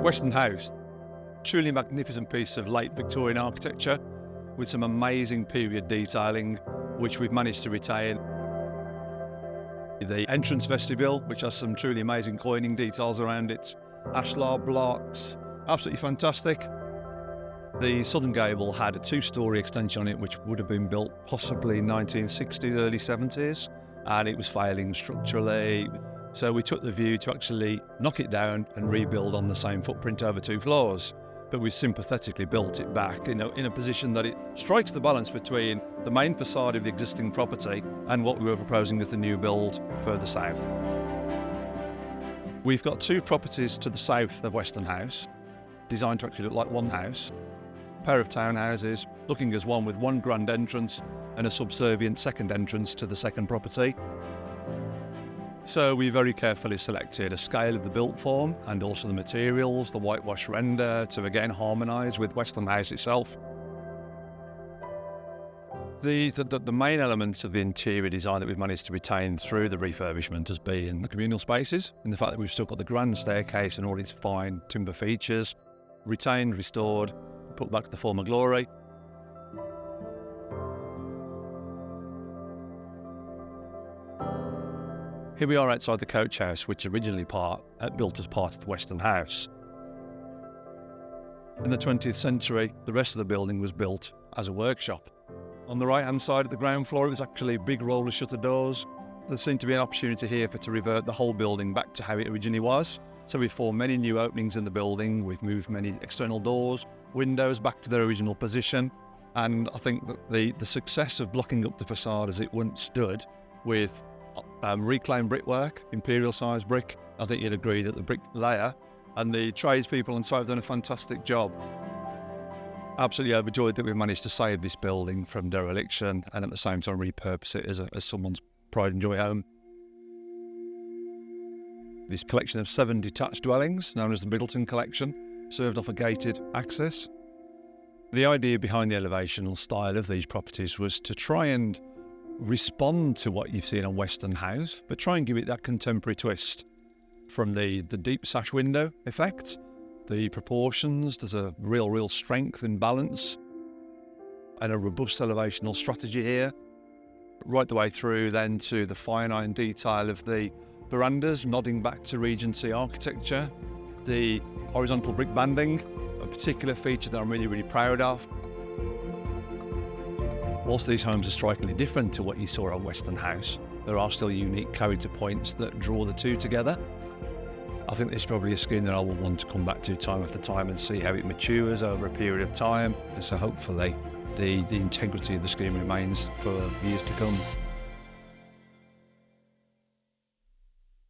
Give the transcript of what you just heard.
Western House, truly magnificent piece of late Victorian architecture with some amazing period detailing, which we've managed to retain. The entrance vestibule, which has some truly amazing coining details around it, ashlar blocks, absolutely fantastic. The southern gable had a two-storey extension on it, which would have been built possibly 1960s, early 70s, and it was failing structurally. So we took the view to actually knock it down and rebuild on the same footprint over 2 floors. But we sympathetically built it back in a position that it strikes the balance between the main facade of the existing property and what we were proposing as the new build further south. We've got 2 properties to the south of Western House, designed to actually look like one house. A pair of townhouses, looking as one with one grand entrance and a subservient second entrance to the second property. So we very carefully selected a scale of the built form and also the materials, the whitewash render, to again harmonise with Western House itself. The main elements of the interior design that we've managed to retain through the refurbishment has been the communal spaces, and the fact that we've still got the grand staircase and all its fine timber features, retained, restored, put back to the former glory. Here we are outside the coach house, which originally built as part of the Western House. In the 20th century, the rest of the building was built as a workshop. On the right-hand side of the ground floor, it was actually big roller shutter doors. There seemed to be an opportunity here to revert the whole building back to how it originally was. So we've formed many new openings in the building. We've moved many external doors, windows back to their original position. And I think that the success of blocking up the facade as it once stood with reclaimed brickwork, imperial size brick, I think you'd agree that the bricklayer and the tradespeople on site have done a fantastic job. Absolutely overjoyed that we've managed to save this building from dereliction and at the same time repurpose it as someone's pride and joy home. This collection of 7 detached dwellings, known as the Middleton Collection, served off a gated access. The idea behind the elevational style of these properties was to try and respond to what you've seen on Western House, but try and give it that contemporary twist. From the deep sash window effect, the proportions, there's a real strength and balance, and a robust elevational strategy here, right the way through then to the fine iron detail of the verandas, nodding back to Regency architecture, the horizontal brick banding, a particular feature that I'm really proud of. Whilst these homes are strikingly different to what you saw on Western House, there are still unique character points that draw the two together. I think this is probably a scheme that I will want to come back to time after time and see how it matures over a period of time. And so hopefully the integrity of the scheme remains for years to come.